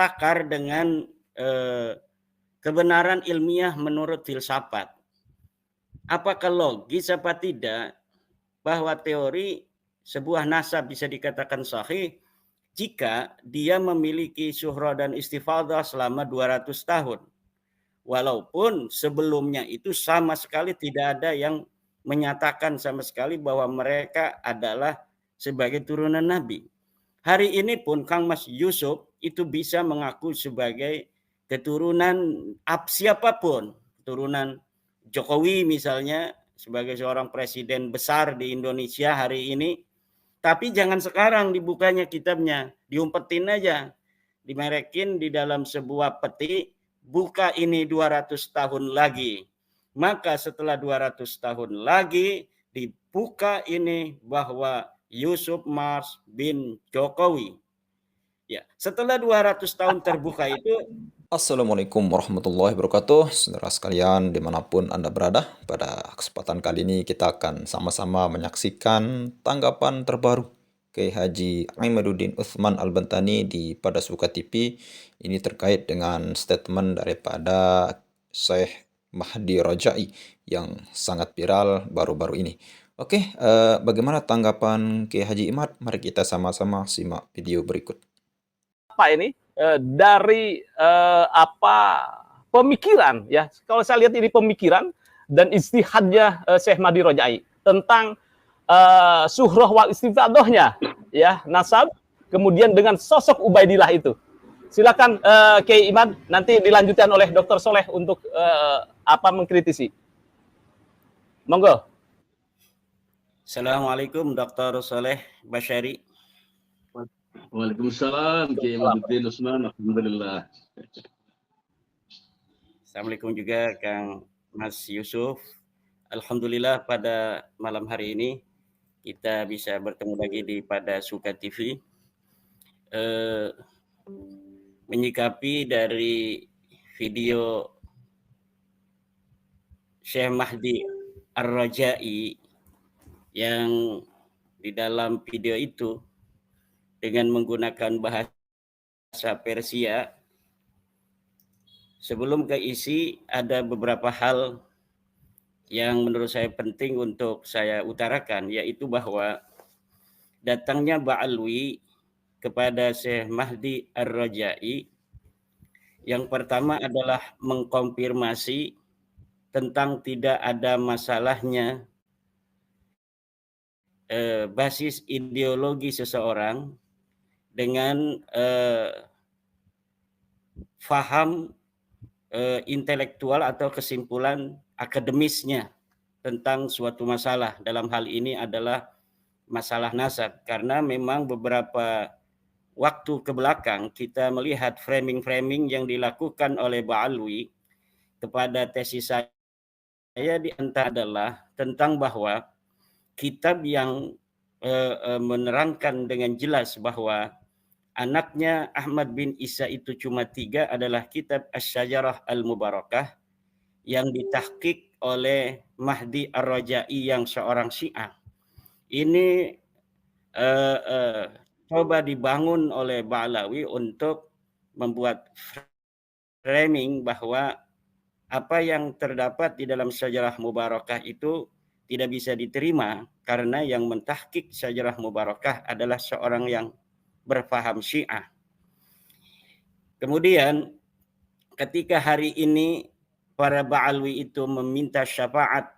takar dengan kebenaran ilmiah menurut filsafat. Apakah logis apa tidak bahwa teori sebuah nasab bisa dikatakan sahih jika dia memiliki syuhrah dan istifadah selama 200 tahun. Walaupun sebelumnya itu sama sekali tidak ada yang menyatakan sama sekali bahwa mereka adalah sebagai turunan Nabi. Hari ini pun Kang Mas Yusuf itu bisa mengaku sebagai keturunan siapapun, keturunan Jokowi misalnya sebagai seorang presiden besar di Indonesia hari ini. Tapi jangan sekarang dibukanya kitabnya, diumpetin aja, dimerekin di dalam sebuah peti, buka ini 200 tahun lagi. Maka setelah 200 tahun lagi dibuka ini bahwa Yusuf Mars bin Jokowi. Ya, setelah 200 tahun terbuka itu. Assalamualaikum warahmatullahi wabarakatuh, saudara sekalian dimanapun Anda berada. Pada kesempatan kali ini kita akan sama-sama menyaksikan tanggapan terbaru Kiai Haji Imaduddin Utsman Al-Bantani di Pada Suka TV. Ini terkait dengan statement daripada Syekh Mahdi Rajai yang sangat viral baru-baru ini. Oke, bagaimana tanggapan Kiai Haji Imad? Mari kita sama-sama simak video berikut. Apa ini? Dari pemikiran ya, kalau saya lihat ini pemikiran dan istihadnya Syekh Mahdi Rajai tentang suhrah wal istifadahnya ya, nasab, kemudian dengan sosok Ubaidillah itu. Silakan Kiai Imad, nanti dilanjutkan oleh Dr. Soleh untuk mengkritisi. Monggo. Assalamualaikum Dr. Soleh Basyari. Waalaikumsalam Kiai Imaduddin Utsman, alhamdulillah. Assalamualaikum juga Kang Mas Yusuf. Alhamdulillah pada malam hari ini kita bisa bertemu lagi di Pada Suka TV. Menyikapi dari video Syekh Mahdi Ar-Rajai yang di dalam video itu dengan menggunakan bahasa Persia. Sebelum ke isi, ada beberapa hal yang menurut saya penting untuk saya utarakan, yaitu bahwa datangnya Ba'alwi kepada Syekh Mahdi Ar-Rajai yang pertama adalah mengkonfirmasi tentang tidak ada masalahnya basis ideologi seseorang dengan faham intelektual atau kesimpulan akademisnya tentang suatu masalah. Dalam hal ini adalah masalah nasab, karena memang beberapa waktu ke belakang kita melihat framing-framing yang dilakukan oleh Ba'alwi kepada tesis saya di antara adalah tentang bahwa kitab yang menerangkan dengan jelas bahwa anaknya Ahmad bin Isa itu cuma 3 adalah kitab Asy-Syajarah Al-Mubarakah yang ditahqiq oleh Mahdi Ar-Rajai yang seorang Syiah. Ini coba dibangun oleh Ba'alawi untuk membuat framing bahwa apa yang terdapat di dalam Syajarah Mubarakah itu tidak bisa diterima karena yang mentahqiq Syajarah Mubarakah adalah seorang yang berfaham Syiah. Kemudian ketika hari ini para Ba'alwi itu meminta syafaat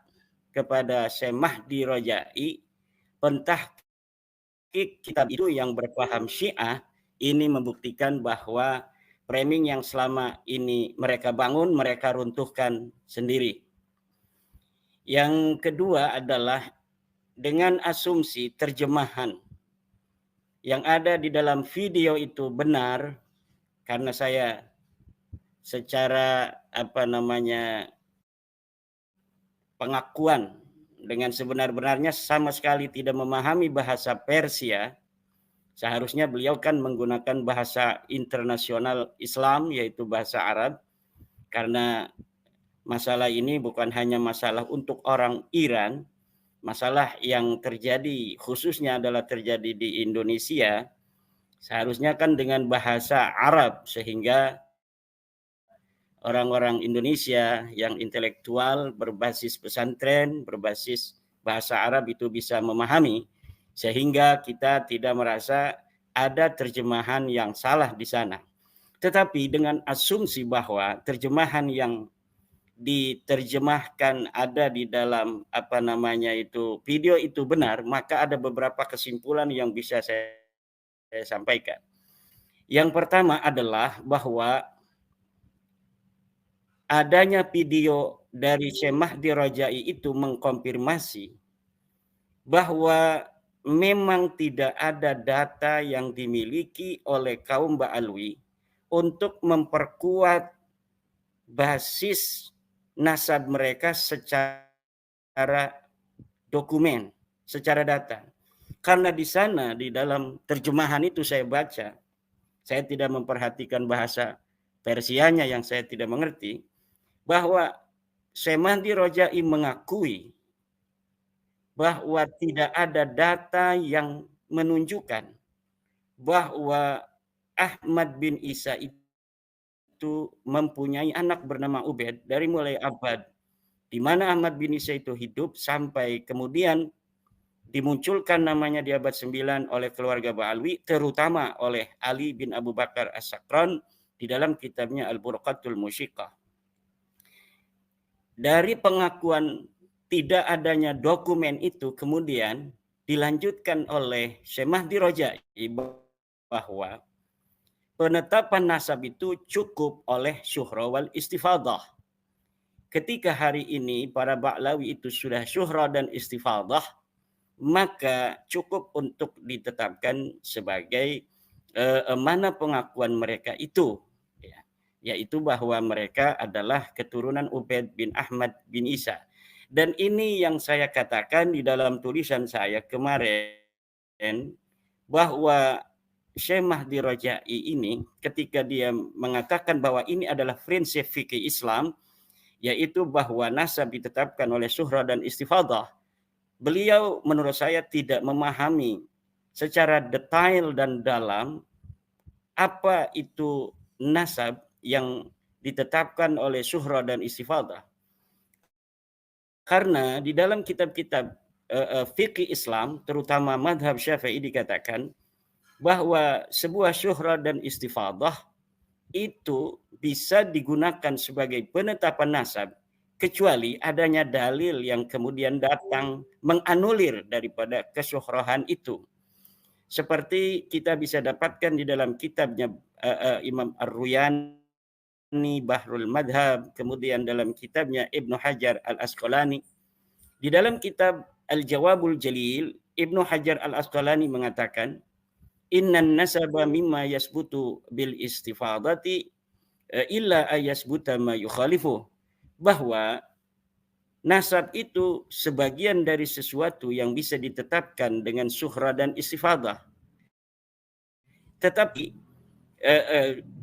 kepada Syekh Mahdi Rajai, pentahqiq kitab itu yang berfaham Syiah, ini membuktikan bahwa framing yang selama ini mereka bangun, mereka runtuhkan sendiri. Yang kedua adalah dengan asumsi terjemahan yang ada di dalam video itu benar, karena saya secara pengakuan dengan sebenar-benarnya sama sekali tidak memahami bahasa Persia. Seharusnya beliau kan menggunakan bahasa internasional Islam, yaitu bahasa Arab, karena masalah ini bukan hanya masalah untuk orang Iran, masalah yang terjadi khususnya adalah terjadi di Indonesia, Seharusnya kan dengan bahasa Arab, sehingga orang-orang Indonesia yang intelektual berbasis pesantren, berbasis bahasa Arab itu bisa memahami, sehingga kita tidak merasa ada terjemahan yang salah di sana. Tetapi dengan asumsi bahwa terjemahan yang diterjemahkan ada di dalam video itu benar, maka ada beberapa kesimpulan yang bisa saya sampaikan. Yang pertama adalah bahwa adanya video dari Syekh Mahdi Rajai itu mengkonfirmasi bahwa memang tidak ada data yang dimiliki oleh kaum Ba'alwi untuk memperkuat basis nasab mereka secara dokumen, secara data. Karena di sana, di dalam terjemahan itu saya baca, saya tidak memperhatikan bahasa Persianya yang saya tidak mengerti, bahwa Syekh Mahdi Rajai mengakui bahwa tidak ada data yang menunjukkan bahwa Ahmad bin Isa itu mempunyai anak bernama Ubaid dari mulai abad di mana Ahmad bin Isa itu hidup sampai kemudian dimunculkan namanya di abad 9 oleh keluarga Ba'alwi, terutama oleh Ali bin Abu Bakar As-Sakran di dalam kitabnya Al-Burqatul Musyiqah. Dari pengakuan tidak adanya dokumen itu kemudian dilanjutkan oleh Syekh Mahdi Rajai bahwa penetapan nasab itu cukup oleh syuhra wal istifadah. Ketika hari ini para Ba'lawi itu sudah syuhra dan istifadah, maka cukup untuk ditetapkan sebagai mana pengakuan mereka itu, yaitu bahwa mereka adalah keturunan Ubaid bin Ahmad bin Isa. Dan ini yang saya katakan di dalam tulisan saya kemarin, bahwa Syekh Mahdi Rajai ini ketika dia mengatakan bahwa ini adalah prinsip fikih Islam, yaitu bahwa nasab ditetapkan oleh syuhra dan istifadah, beliau menurut saya tidak memahami secara detail dan dalam apa itu nasab yang ditetapkan oleh syuhra dan istifadah. Karena di dalam kitab-kitab fikih Islam, terutama madhab Syafi'i, dikatakan bahwa sebuah syuhra dan istifadah itu bisa digunakan sebagai penetapan nasab kecuali adanya dalil yang kemudian datang menganulir daripada kesyuhrahan itu. Seperti kita bisa dapatkan di dalam kitabnya Imam Ar-Ruyani Bahrul Madhab, kemudian dalam kitabnya Ibnu Hajar Al-Asqalani. Di dalam kitab Al-Jawabul Jalil, Ibnu Hajar Al-Asqalani mengatakan, innan nasaba mimma yasbutu bil istifadati illa ayasbuta ma yukhalifu, bahwa nasab itu sebagian dari sesuatu yang bisa ditetapkan dengan syuhra dan istifadah. Tetapi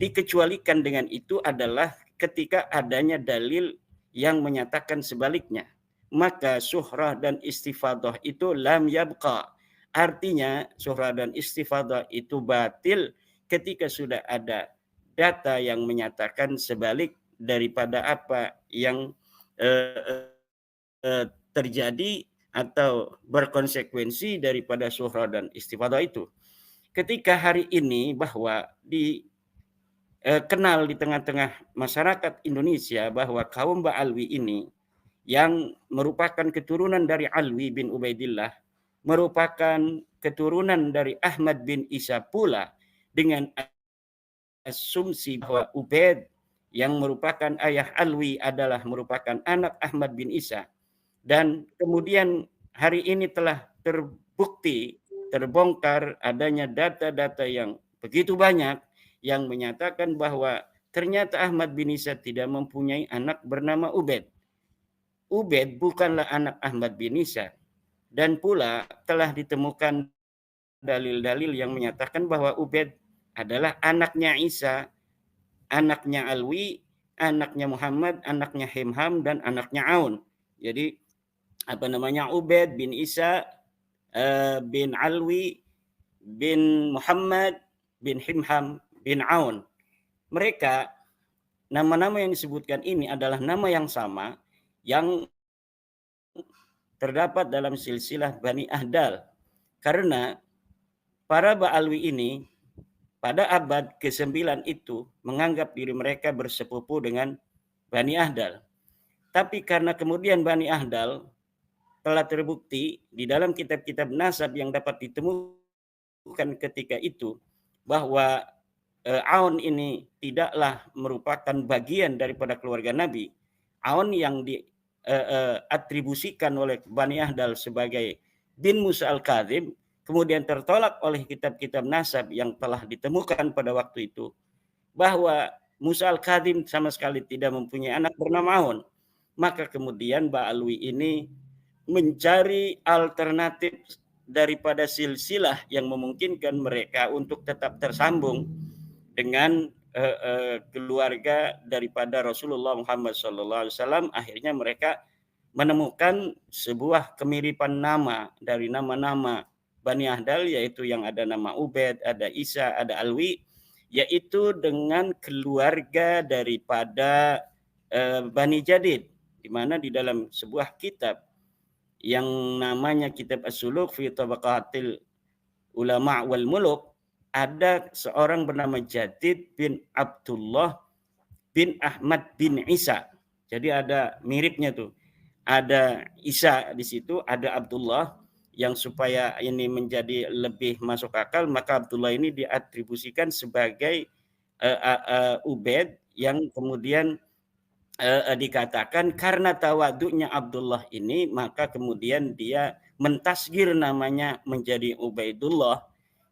dikecualikan dengan itu adalah ketika adanya dalil yang menyatakan sebaliknya. Maka syuhrah dan istifadah itu lam yabqa. Artinya syuhrah dan istifadah itu batil ketika sudah ada data yang menyatakan sebalik daripada apa yang terjadi atau berkonsekuensi daripada syuhrah dan istifadah itu. Ketika hari ini bahwa kenal di tengah-tengah masyarakat Indonesia bahwa kaum Ba'alwi ini yang merupakan keturunan dari Alwi bin Ubaidillah, merupakan keturunan dari Ahmad bin Isa pula, dengan asumsi bahwa Ubaid yang merupakan ayah Alwi adalah merupakan anak Ahmad bin Isa, dan kemudian hari ini telah terbukti, terbongkar adanya data-data yang begitu banyak yang menyatakan bahwa ternyata Ahmad bin Isa tidak mempunyai anak bernama Ubaid. Ubaid bukanlah anak Ahmad bin Isa, dan pula telah ditemukan dalil-dalil yang menyatakan bahwa Ubaid adalah anaknya Isa, anaknya Alwi, anaknya Muhammad, anaknya Himham, dan anaknya Aun. Jadi Ubaid bin Isa bin Alwi bin Muhammad bin Himham bin Aun. Mereka, nama-nama yang disebutkan ini adalah nama yang sama yang terdapat dalam silsilah Bani Ahdal. Karena para Ba'alwi ini pada abad ke-9 itu menganggap diri mereka bersepupu dengan Bani Ahdal. Tapi karena kemudian Bani Ahdal telah terbukti di dalam kitab-kitab nasab yang dapat ditemukan ketika itu bahwa Aun ini tidaklah merupakan bagian daripada keluarga Nabi. Aun yang diatribusikan oleh Bani Ahdal sebagai bin Musa al-Kadzib kemudian tertolak oleh kitab-kitab nasab yang telah ditemukan pada waktu itu bahwa Musa al-Kadzib sama sekali tidak mempunyai anak bernama Aun. Maka kemudian Ba'alwi ini mencari alternatif daripada silsilah yang memungkinkan mereka untuk tetap tersambung dengan keluarga daripada Rasulullah Muhammad SAW. Akhirnya mereka menemukan sebuah kemiripan nama dari nama-nama Bani Ahdal, yaitu yang ada nama Ubaid, ada Isa, ada Alwi, yaitu dengan keluarga daripada Bani Jadid, di mana di dalam sebuah kitab yang namanya Kitab As-Suluk fi Tabaqatil Ulama wal Muluk, ada seorang bernama Jadid bin Abdullah bin Ahmad bin Isa. Jadi ada miripnya tuh. Ada Isa di situ, ada Abdullah, yang supaya ini menjadi lebih masuk akal, maka Abdullah ini diatribusikan sebagai Ubaid, yang kemudian dikatakan karena tawaduknya Abdullah ini, maka kemudian dia mentasgir namanya menjadi Ubaidullah.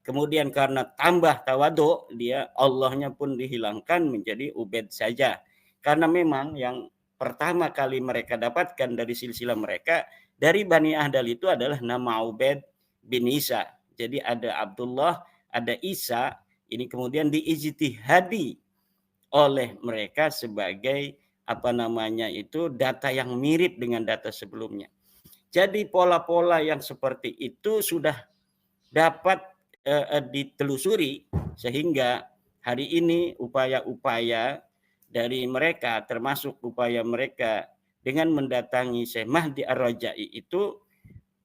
Kemudian karena tambah tawaduk, dia Allahnya pun dihilangkan menjadi Ubaid saja. Karena memang yang pertama kali mereka dapatkan dari silsilah mereka dari Bani Ahdal itu adalah nama Ubaid bin Isa. Jadi ada Abdullah, ada Isa, ini kemudian diijtihadi oleh mereka sebagai data yang mirip dengan data sebelumnya. Jadi pola-pola yang seperti itu sudah dapat ditelusuri, sehingga hari ini upaya-upaya dari mereka, termasuk upaya mereka dengan mendatangi Syekh Mahdi Ar-Raja'i itu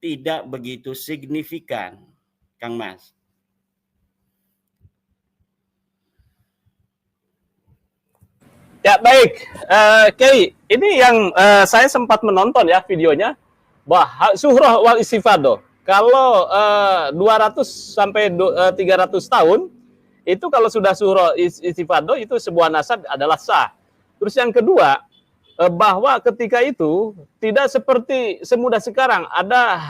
tidak begitu signifikan, Kang Mas. Ya baik, Kiai, ini yang saya sempat menonton ya videonya, bahwa Zuhroh wal Istifadoh. Kalau 200 sampai 300 tahun, itu kalau sudah Zuhroh Istifadoh itu sebuah nasab adalah sah. Terus yang kedua, bahwa ketika itu tidak seperti semudah sekarang, ada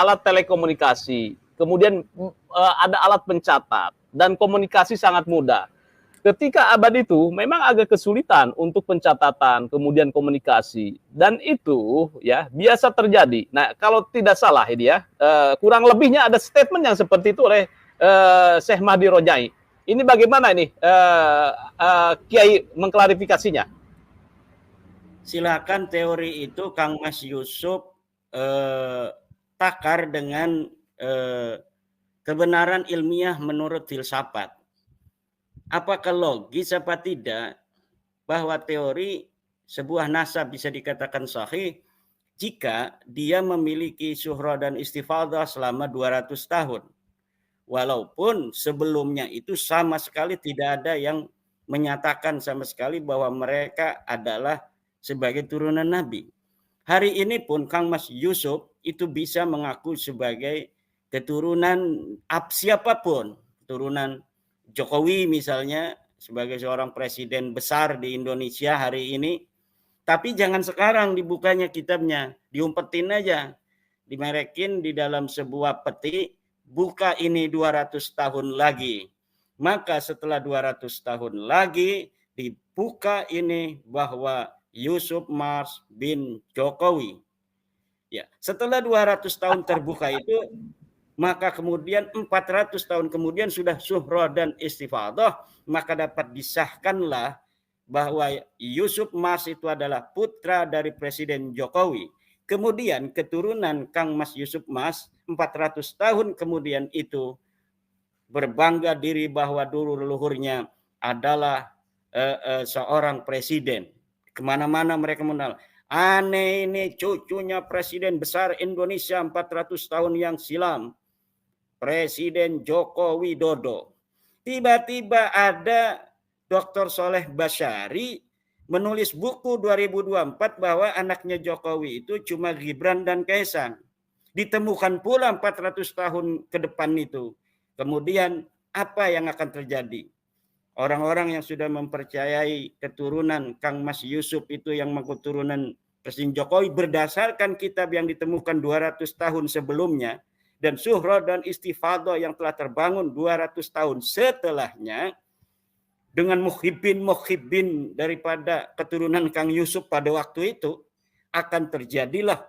alat telekomunikasi, kemudian ada alat pencatat, dan komunikasi sangat mudah. Ketika abad itu memang agak kesulitan untuk pencatatan, kemudian komunikasi, dan itu ya biasa terjadi. Nah, kalau tidak salah ini ya, kurang lebihnya ada statement yang seperti itu oleh Syekh Mahdi Roja'i. Ini bagaimana ini Kiai mengklarifikasinya? Silakan teori itu Kang Mas Yusuf takar dengan kebenaran ilmiah menurut filsafat. Apakah logis apa tidak bahwa teori sebuah nasab bisa dikatakan sahih jika dia memiliki syuhra dan istifadah selama 200 tahun. Walaupun sebelumnya itu sama sekali tidak ada yang menyatakan sama sekali bahwa mereka adalah sebagai turunan Nabi. Hari ini pun Kang Mas Yusuf itu bisa mengaku sebagai keturunan siapapun, keturunan Jokowi misalnya sebagai seorang presiden besar di Indonesia hari ini. Tapi jangan sekarang dibukanya kitabnya, diumpetin aja, dimerekin di dalam sebuah peti, buka ini 200 tahun lagi. Maka setelah 200 tahun lagi dibuka ini bahwa Yusuf Mars bin Jokowi. Ya, setelah 200 tahun terbuka itu, maka kemudian 400 tahun kemudian sudah syuhra dan istifadah, maka dapat disahkanlah bahwa Yusuf Mas itu adalah putra dari Presiden Jokowi. Kemudian keturunan Kang Mas Yusuf Mas 400 tahun kemudian itu berbangga diri bahwa dulu leluhurnya adalah seorang presiden. Kemana-mana mereka mengenal. Aneh ini cucunya presiden besar Indonesia 400 tahun yang silam. Presiden Joko Widodo. Tiba-tiba ada Dr. Soleh Basyari menulis buku 2024 bahwa anaknya Jokowi itu cuma Gibran dan Kaisang. Ditemukan pula 400 tahun ke depan itu. Kemudian apa yang akan terjadi? Orang-orang yang sudah mempercayai keturunan Kang Mas Yusuf itu yang keturunan Presiden Jokowi berdasarkan kitab yang ditemukan 200 tahun sebelumnya dan Suhro dan Istifadah yang telah terbangun 200 tahun setelahnya dengan muhibbin daripada keturunan Kang Yusuf pada waktu itu akan terjadilah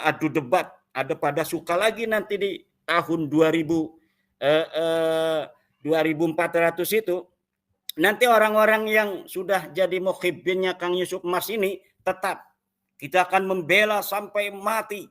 adu debat. Ada pada suka lagi nanti di tahun 2400 itu. Nanti orang-orang yang sudah jadi muhibbinnya Kang Yusuf Mas ini tetap kita akan membela sampai mati.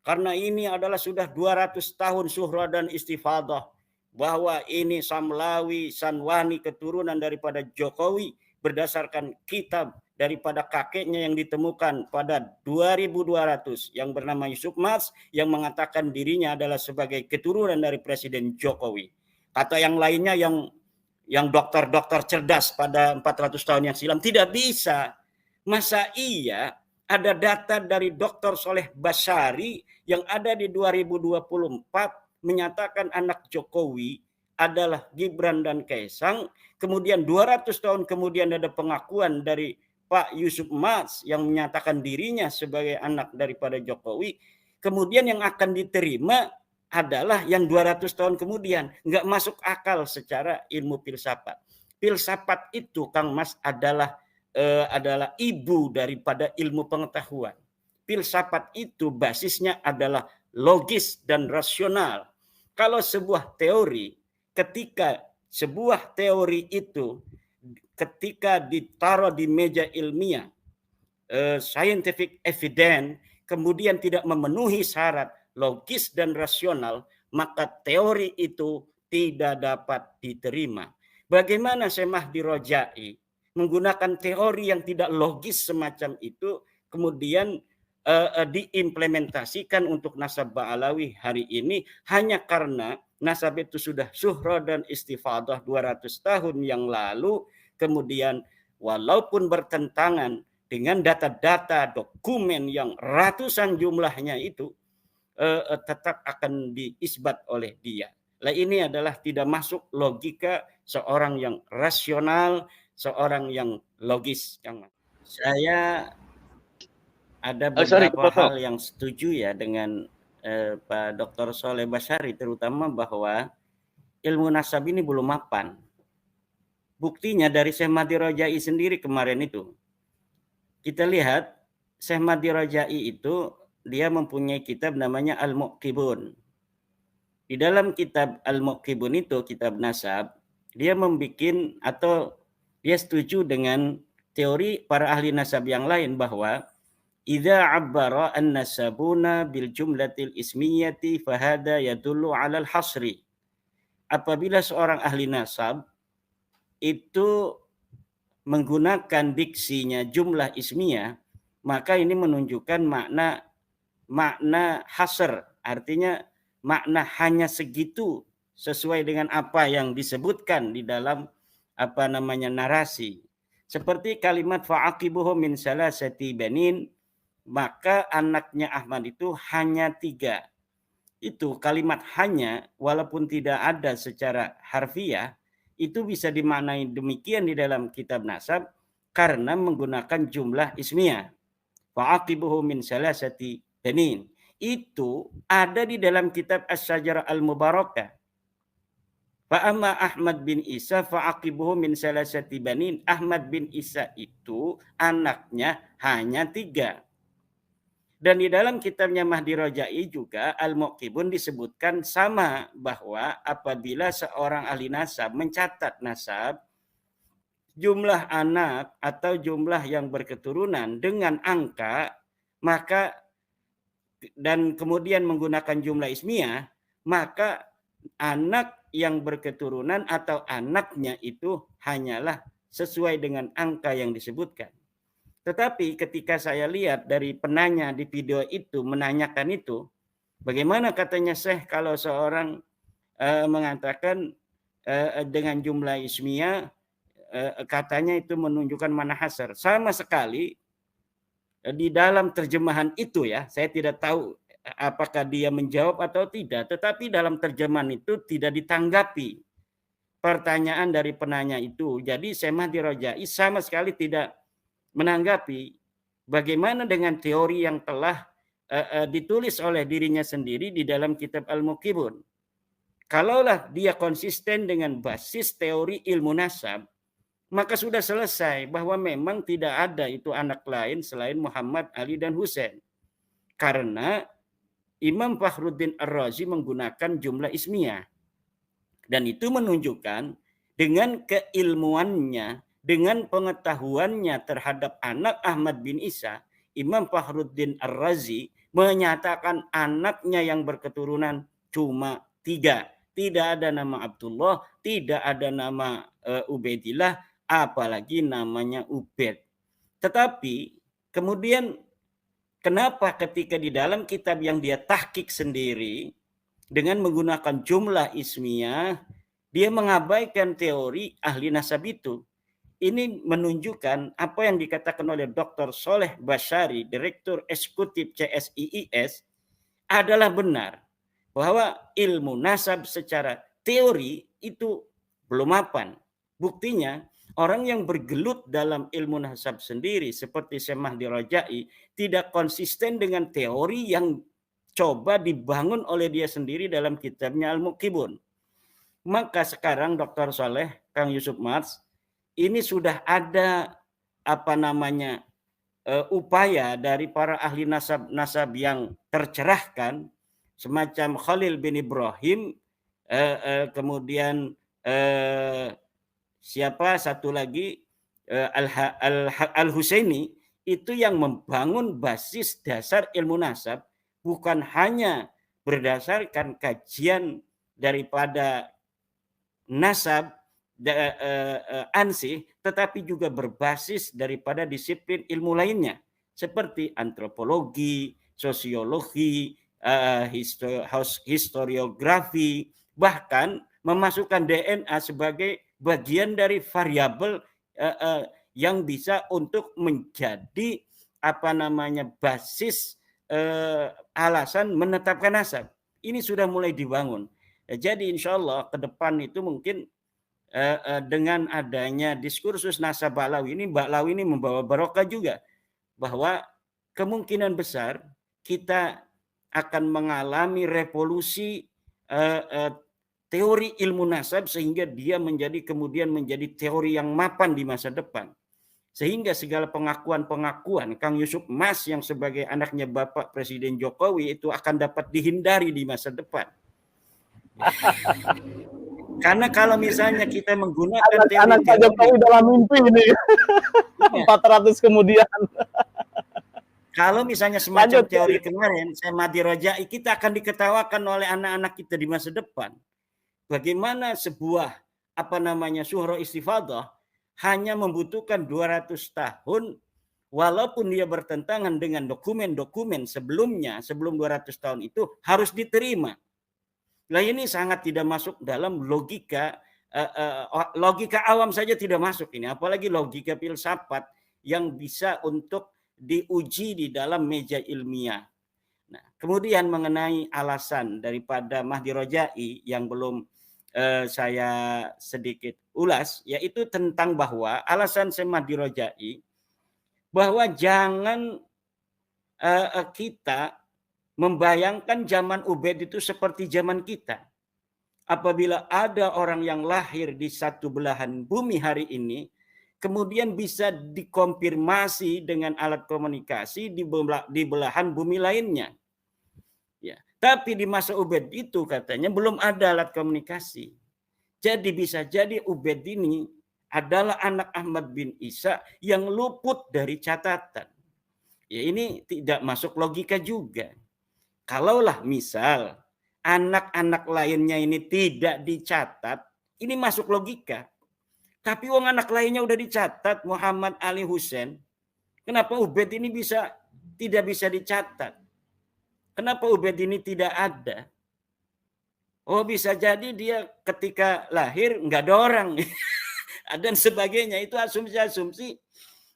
Karena ini adalah sudah 200 tahun Suhra dan Istifadah. Bahwa ini Samlawi, Sanwani keturunan daripada Jokowi berdasarkan kitab daripada kakeknya yang ditemukan pada 2200 yang bernama Yusuf Mas yang mengatakan dirinya adalah sebagai keturunan dari Presiden Jokowi. Kata yang lainnya yang dokter-dokter cerdas pada 400 tahun yang silam tidak bisa. Masa iya ada data dari Dr. Soleh Basyari yang ada di 2024 menyatakan anak Jokowi adalah Gibran dan Kaisang. Kemudian 200 tahun kemudian ada pengakuan dari Pak Yusuf Mas yang menyatakan dirinya sebagai anak daripada Jokowi. Kemudian yang akan diterima adalah yang 200 tahun kemudian. Nggak masuk akal secara ilmu filsafat. Filsafat itu Kang Mas adalah ibu daripada ilmu pengetahuan. Filsafat itu basisnya adalah logis dan rasional. Kalau sebuah teori, ketika sebuah teori itu ketika ditaruh di meja ilmiah, scientific evidence, kemudian tidak memenuhi syarat logis dan rasional, maka teori itu tidak dapat diterima. Bagaimana Syekh Mahdi Rojai menggunakan teori yang tidak logis semacam itu, kemudian diimplementasikan untuk nasab Ba'alawi hari ini hanya karena nasab itu sudah Suhra dan Istifadah 200 tahun yang lalu, kemudian walaupun bertentangan dengan data-data dokumen yang ratusan jumlahnya itu, tetap akan diisbat oleh dia. Nah, ini adalah tidak masuk logika seorang yang rasional, seorang yang logis. Saya ada beberapa hal yang setuju ya dengan Pak Dr. Soleh Basyari, terutama bahwa ilmu nasab ini belum mapan. Buktinya dari Syekh Mahdi Rojai sendiri kemarin itu. Kita lihat Syekh Mahdi Rojai itu dia mempunyai kitab namanya Al-Muqibun. Di dalam kitab Al-Muqibun itu, kitab nasab, dia membuat atau dia setuju dengan teori para ahli nasab yang lain bahwa idza abbara an-nasabuna bil jumlatil ismiyati fahada yadullu 'alal hasri. Apabila seorang ahli nasab itu menggunakan diksinya jumlah ismiyah, maka ini menunjukkan makna hasr, artinya makna hanya segitu sesuai dengan apa yang disebutkan di dalam narasi. Seperti kalimat fa'aqibuhu min salasati banin, maka anaknya Ahmad itu hanya 3. Itu kalimat hanya walaupun tidak ada secara harfiah itu bisa dimaknai demikian di dalam kitab nasab karena menggunakan jumlah ismiyah. Fa'aqibuhu min salasati banin. Itu ada di dalam kitab Asy-Syajarah Al-Mubarakah. Fa'amma Ahmad bin Isa fa'aqibuhu min salasati banin. Ahmad bin Isa itu anaknya hanya 3. Dan di dalam kitabnya Mahdi Rojai juga Al-Muqibun disebutkan sama bahwa apabila seorang ahli nasab mencatat nasab, jumlah anak atau jumlah yang berketurunan dengan angka, maka dan kemudian menggunakan jumlah ismiyah, maka anak yang berketurunan atau anaknya itu hanyalah sesuai dengan angka yang disebutkan. Tetapi ketika saya lihat dari penanya di video itu menanyakan itu, bagaimana katanya Syekh kalau seorang mengatakan dengan jumlah ismiyah katanya itu menunjukkan mana hasar. Sama sekali di dalam terjemahan itu ya, saya tidak tahu apakah dia menjawab atau tidak, tetapi dalam terjemahan itu tidak ditanggapi pertanyaan dari penanya itu. Jadi Syekh Mahdi Rajai sama sekali tidak menanggapi bagaimana dengan teori yang telah ditulis oleh dirinya sendiri di dalam kitab Al-Muqibun. Kalaulah dia konsisten dengan basis teori ilmu nasab, maka sudah selesai bahwa memang tidak ada itu anak lain selain Muhammad, Ali, dan Husain. Karena Imam Fakhruddin Ar-Razi menggunakan jumlah ismiyah. Dan itu menunjukkan dengan keilmuannya, dengan pengetahuannya terhadap anak Ahmad bin Isa, Imam Fakhruddin Ar-Razi menyatakan anaknya yang berketurunan cuma 3. Tidak ada nama Abdullah, tidak ada nama Ubaidillah, apalagi namanya Ubaid. Tetapi kemudian kenapa ketika di dalam kitab yang dia tahqiq sendiri dengan menggunakan jumlah ismiyah, dia mengabaikan teori ahli nasab itu. Ini menunjukkan apa yang dikatakan oleh Dr. Soleh Bashari, Direktur Eksekutif CSIIS, adalah benar. Bahwa ilmu nasab secara teori itu belum mapan. Buktinya, orang yang bergelut dalam ilmu nasab sendiri seperti Syekh Mahdi Rajai tidak konsisten dengan teori yang coba dibangun oleh dia sendiri dalam kitabnya Al-Muqibun. Maka sekarang Dr. Soleh, Kang Yusuf Mars, ini sudah ada upaya dari para ahli nasab yang tercerahkan, semacam Khalil bin Ibrahim, kemudian siapa satu lagi Al-Husaini, itu yang membangun basis dasar ilmu nasab, bukan hanya berdasarkan kajian daripada nasab ansih, tetapi juga berbasis daripada disiplin ilmu lainnya seperti antropologi, sosiologi, historiografi, bahkan memasukkan DNA sebagai bagian dari variabel yang bisa untuk menjadi basis alasan menetapkan nasab. Ini sudah mulai dibangun. Jadi insya Allah ke depan itu mungkin dengan adanya diskursus nasab Ba'lawi ini membawa barokah juga, bahwa kemungkinan besar kita akan mengalami revolusi teori ilmu nasab sehingga dia kemudian menjadi teori yang mapan di masa depan. Sehingga segala pengakuan Kang Yusuf Mas yang sebagai anaknya Bapak Presiden Jokowi itu akan dapat dihindari di masa depan. Karena kalau misalnya kita menggunakan anak Pak Jokowi dalam mimpi ini 400 kemudian. Kalau misalnya semacam teori kemarin, Syekh Mahdi Rajai, kita akan diketawakan oleh anak-anak kita di masa depan. Bagaimana sebuah syuhra istifadah hanya membutuhkan 200 tahun, walaupun dia bertentangan dengan dokumen-dokumen sebelumnya, sebelum 200 tahun itu harus diterima. Nah ini sangat tidak masuk dalam logika awam saja tidak masuk ini, apalagi logika filsafat yang bisa untuk diuji di dalam meja ilmiah. Nah, kemudian mengenai alasan daripada Mahdi Rajai yang belum saya sedikit ulas, yaitu tentang bahwa alasan Syekh Mahdi Rajai bahwa jangan kita membayangkan zaman Ubaid itu seperti zaman kita. Apabila ada orang yang lahir di satu belahan bumi hari ini, kemudian bisa dikonfirmasi dengan alat komunikasi di belahan bumi lainnya. Ya, tapi di masa Ubaid itu katanya belum ada alat komunikasi. Jadi bisa jadi Ubaid ini adalah anak Ahmad bin Isa yang luput dari catatan. Ya ini tidak masuk logika juga. Kalaulah misal anak-anak lainnya ini tidak dicatat, ini masuk logika. Tapi wong anak lainnya udah dicatat, Muhammad Ali Hussein. Kenapa Ubaid ini tidak bisa dicatat? Kenapa Ubaid ini tidak ada? Oh, bisa jadi dia ketika lahir nggak ada orang dan sebagainya. Itu asumsi-asumsi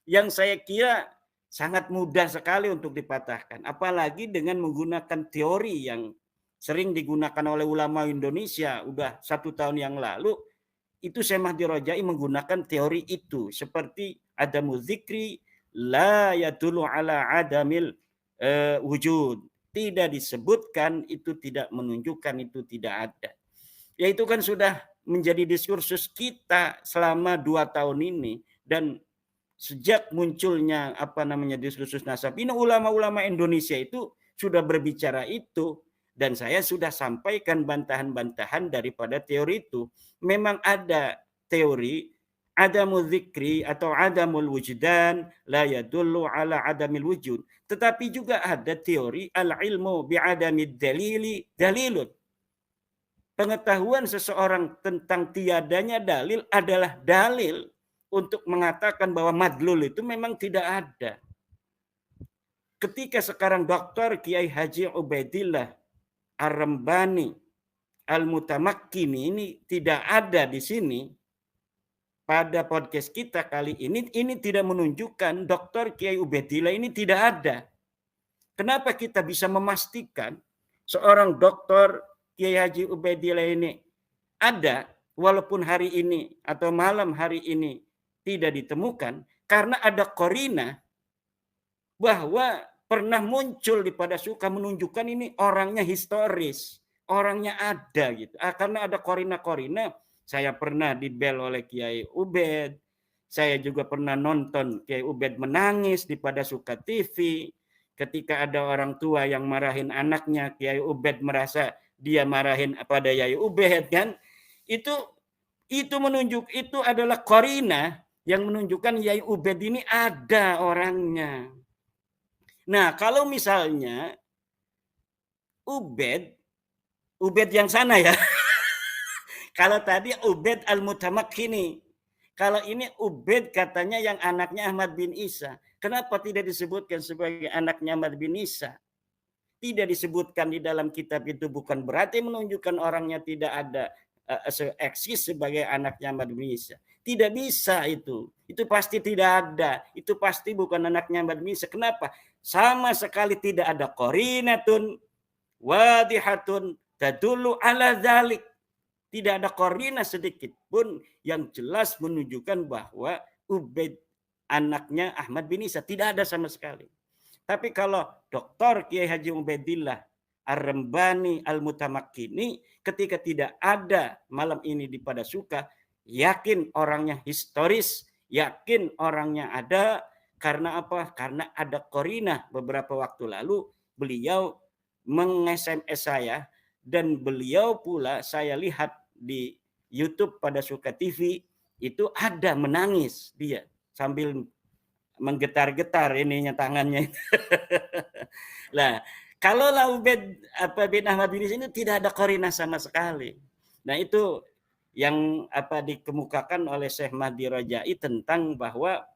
yang saya kira sangat mudah sekali untuk dipatahkan. Apalagi dengan menggunakan teori yang sering digunakan oleh ulama Indonesia udah 1 tahun yang lalu. Itu Syekh Mahdi Rajai menggunakan teori itu. Seperti adamu dzikri la yadullu ala adamil wujud. Tidak disebutkan, itu tidak menunjukkan, itu tidak ada. Ya itu kan sudah menjadi diskursus kita selama 2 tahun ini. Dan sejak munculnya diskursus nasab ini, ulama-ulama Indonesia itu sudah berbicara itu. Dan saya sudah sampaikan bantahan-bantahan daripada teori itu. Memang ada teori adamul dzikri atau adamul wujdan la yadullu ala adamil wujud. Tetapi juga ada teori al-ilmu bi'adamid dalili dalilun. Pengetahuan seseorang tentang tiadanya dalil adalah dalil untuk mengatakan bahwa madlul itu memang tidak ada. Ketika sekarang Dr. Kiai Haji Ubaidillah Ar-Rambani Al-Mutamakkini ini tidak ada di sini pada podcast kita kali ini tidak menunjukkan Dr. Kiai Ubaidillah ini tidak ada. Kenapa kita bisa memastikan seorang Dr. Kiai Haji Ubaidillah ini ada walaupun hari ini atau malam hari ini tidak ditemukan? Karena ada korina bahwa pernah muncul di pada suka menunjukkan ini orangnya historis, orangnya ada gitu. Karena ada korina-korina, saya pernah dibel oleh Kiai Ubaid, saya juga pernah nonton Kiai Ubaid menangis di pada suka TV, ketika ada orang tua yang marahin anaknya, Kiai Ubaid merasa dia marahin pada Kiai Ubaid kan, itu adalah korina yang menunjukkan Kiai Ubaid ini ada orangnya. Nah, kalau misalnya Ubaid yang sana ya. Kalau tadi Ubaid Al-Mutamakkini. Kalau ini Ubaid katanya yang anaknya Ahmad bin Isa. Kenapa tidak disebutkan sebagai anaknya Ahmad bin Isa? Tidak disebutkan di dalam kitab itu bukan berarti menunjukkan orangnya tidak ada eksis sebagai anaknya Ahmad bin Isa. Tidak bisa itu. Itu pasti tidak ada. Itu pasti bukan anaknya Ahmad bin Isa. Kenapa? Sama sekali tidak ada qarinatun wadihatun tadullu ala dzalik. Tidak ada qarina sedikit pun yang jelas menunjukkan bahwa Ubaid anaknya Ahmad bin Isa. Tidak ada sama sekali. Tapi kalau Dr. Kiai Haji Ubaidillah Ar-Rambani Al-Mutamakkini ketika tidak ada malam ini di pada suka, yakin orangnya historis, yakin orangnya ada. Karena apa? Karena ada korina beberapa waktu lalu beliau meng-SMS saya dan beliau pula saya lihat di YouTube pada Suka TV itu ada menangis dia sambil menggetar-getar ininya tangannya. Nah, kalau Ubaid bin Ahmad bin Isa ini tidak ada korina sama sekali. Nah, itu yang dikemukakan oleh Syekh Mahdi Rajai tentang bahwa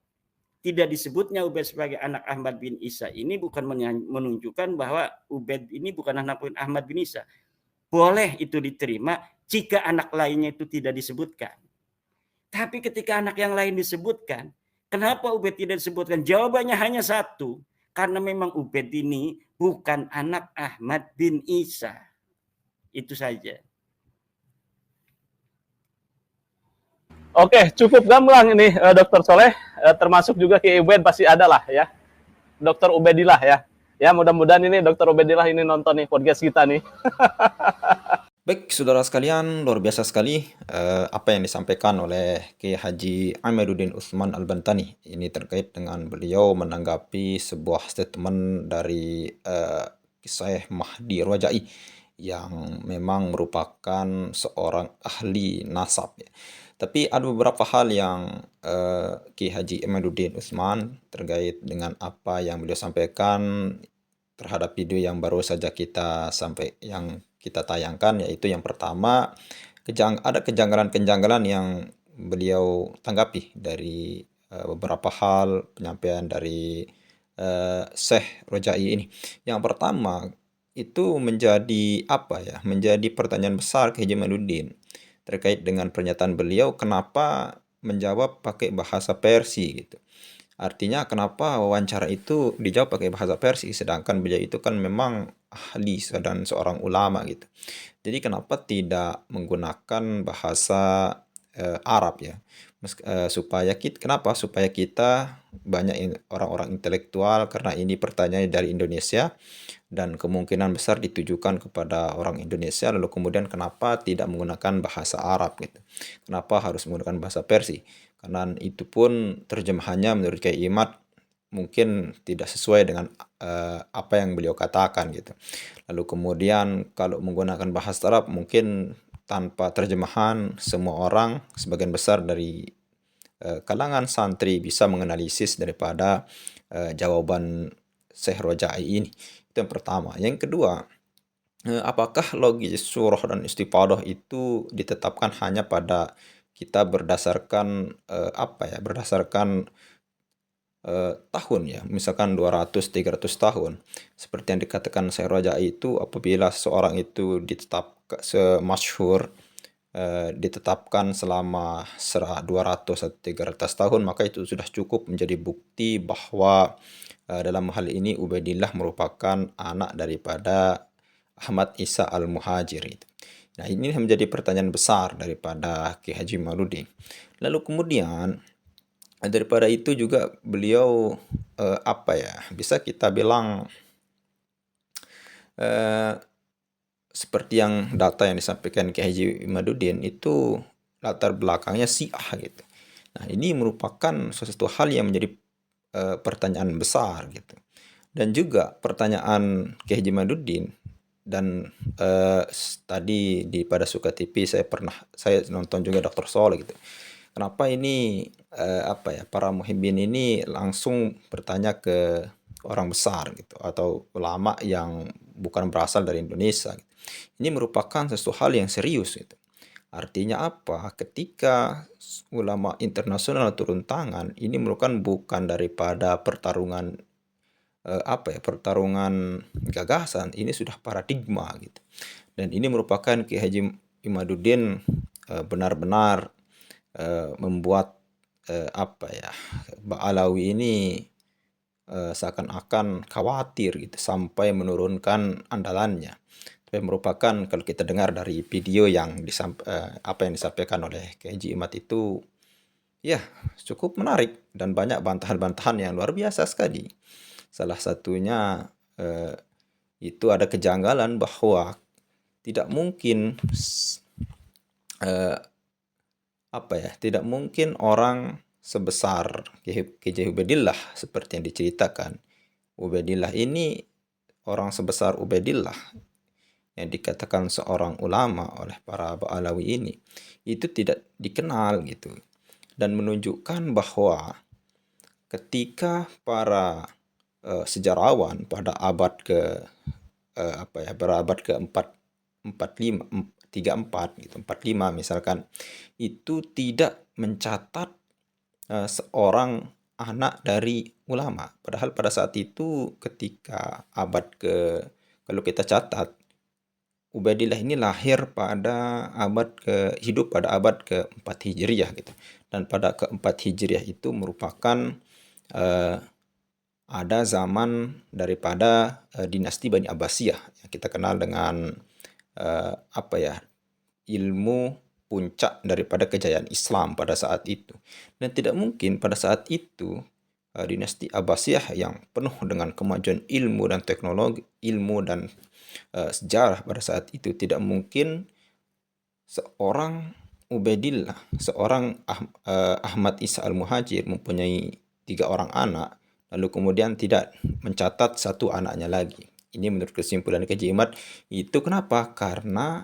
tidak disebutnya Ubaid sebagai anak Ahmad bin Isa ini bukan menunjukkan bahwa Ubaid ini bukan anak Ahmad bin Isa. Boleh itu diterima jika anak lainnya itu tidak disebutkan. Tapi ketika anak yang lain disebutkan, kenapa Ubaid tidak disebutkan? Jawabannya hanya satu. Karena memang Ubaid ini bukan anak Ahmad bin Isa. Itu saja. Oke, cukup gamblang ini Dr. Soleh, termasuk juga Kiai Ubaid pasti ada lah ya. Dr. Ubaidillah ya. Ya, mudah-mudahan ini Dr. Ubaidillah ini nonton nih podcast kita nih. Baik, saudara sekalian, luar biasa sekali apa yang disampaikan oleh Kiai Haji Amiruddin Utsman Al-Bantani. Ini terkait dengan beliau menanggapi sebuah statement dari Syekh Mahdi Rajai yang memang merupakan seorang ahli nasab. Tapi ada beberapa hal yang Kiai Haji Amiruddin Utsman terkait dengan apa yang beliau sampaikan terhadap video yang baru saja kita kita tayangkan, yaitu yang pertama, ada kejanggalan-kejanggalan yang beliau tanggapi dari beberapa hal penyampaian dari Syekh Rojai ini. Yang pertama itu menjadi menjadi pertanyaan besar ke Haji Imaduddin terkait dengan pernyataan beliau kenapa menjawab pakai bahasa Persia gitu. Artinya kenapa wawancara itu dijawab pakai bahasa Persia sedangkan beliau itu kan memang ahli dan seorang ulama gitu. Jadi kenapa tidak menggunakan bahasa Arab ya? Supaya kita banyak orang-orang intelektual, karena ini pertanyaan dari Indonesia dan kemungkinan besar ditujukan kepada orang Indonesia, lalu kemudian kenapa tidak menggunakan bahasa Arab gitu? Kenapa harus menggunakan bahasa Persia? Karena itu pun terjemahannya menurut Kiai Imad mungkin tidak sesuai dengan apa yang beliau katakan gitu. Lalu kemudian kalau menggunakan bahasa Arab mungkin tanpa terjemahan semua orang, sebagian besar dari kalangan santri bisa menganalisis daripada jawaban Syekh Rojai ini. Itu yang pertama. Yang kedua, apakah logis surah dan istifadah itu ditetapkan hanya pada kita berdasarkan berdasarkan tahun ya, misalkan 200-300 tahun. Seperti yang dikatakan Syekh Rojai itu, apabila seorang itu semasyhur ditetapkan selama 200 atau 300 tahun, maka itu sudah cukup menjadi bukti bahwa dalam hal ini Ubaidillah merupakan anak daripada Ahmad Isa Al-Muhajir itu. Nah, ini menjadi pertanyaan besar daripada Ki Haji Imaduddin. Lalu kemudian daripada itu juga beliau bisa kita bilang seperti yang data yang disampaikan Ki Haji Imaduddin itu latar belakangnya Syiah gitu. Nah, ini merupakan sesuatu hal yang menjadi pertanyaan besar gitu. Dan juga pertanyaan Ki Haji Imaduddin dan tadi pada Suka TV saya nonton juga Dr. Soleh gitu. Kenapa ini para muhibbin ini langsung bertanya ke orang besar gitu atau ulama yang bukan berasal dari Indonesia gitu. Ini merupakan sesuatu hal yang serius gitu. Artinya apa? Ketika ulama internasional turun tangan, ini merupakan bukan daripada pertarungan pertarungan gagasan, ini sudah paradigma gitu. Dan ini merupakan Ki Haji Imaduddin benar-benar membuat Ba'alawi ini seakan-akan khawatir gitu sampai menurunkan andalannya. Tapi merupakan, kalau kita dengar dari video yang disampaikan oleh Ki Haji Imad itu ya cukup menarik dan banyak bantahan-bantahan yang luar biasa sekali. Salah satunya itu ada kejanggalan bahwa tidak mungkin tidak mungkin orang sebesar Kiai Ubaidillah seperti yang diceritakan. Ubaidillah ini, orang sebesar Ubaidillah yang dikatakan seorang ulama oleh para Ba'alawi ini, itu tidak dikenal gitu. Dan menunjukkan bahwa ketika para sejarawan pada abad berabad ke-45 misalkan, itu tidak mencatat seorang anak dari ulama. Padahal pada saat itu ketika kalau kita catat, Ubaidillah ini hidup pada abad ke-4 Hijriah gitu. Dan pada ke-4 Hijriah itu merupakan ada zaman daripada dinasti Bani Abbasiyah yang kita kenal dengan ilmu puncak daripada kejayaan Islam pada saat itu. Dan tidak mungkin pada saat itu dinasti Abbasiyah yang penuh dengan kemajuan ilmu dan teknologi, ilmu dan sejarah pada saat itu, tidak mungkin seorang Ubaidillah, seorang Ahmad Isa Al-Muhajir mempunyai 3 orang anak, lalu kemudian tidak mencatat satu anaknya lagi. Ini menurut kesimpulan Haji Imad. Itu kenapa? Karena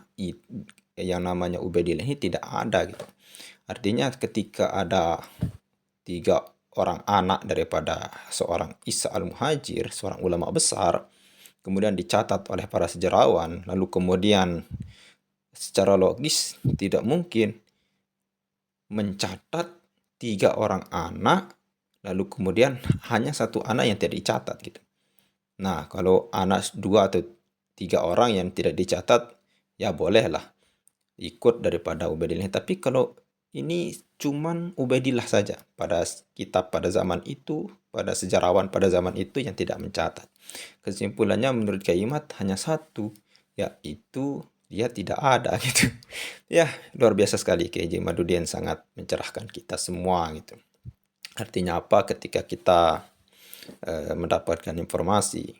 yang namanya Ubaidillah ini tidak ada gitu. Artinya ketika ada 3 orang anak daripada seorang Isa Al-Muhajir, seorang ulama besar, kemudian dicatat oleh para sejarawan, lalu kemudian secara logis tidak mungkin mencatat 3 orang anak, lalu kemudian hanya 1 anak yang tidak dicatat gitu. Nah, kalau anak 2 atau 3 orang yang tidak dicatat, ya bolehlah ikut daripada Ubaidillah. Tapi kalau ini cuman Ubaidillah saja pada kitab pada zaman itu, pada sejarawan pada zaman itu yang tidak mencatat. Kesimpulannya menurut Kaimat hanya 1, yaitu dia tidak ada gitu. Ya, luar biasa sekali Kiai Madudin, sangat mencerahkan kita semua gitu. Artinya apa? Ketika kita mendapatkan informasi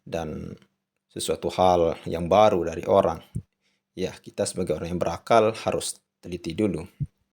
dan sesuatu hal yang baru dari orang, ya kita sebagai orang yang berakal harus teliti dulu.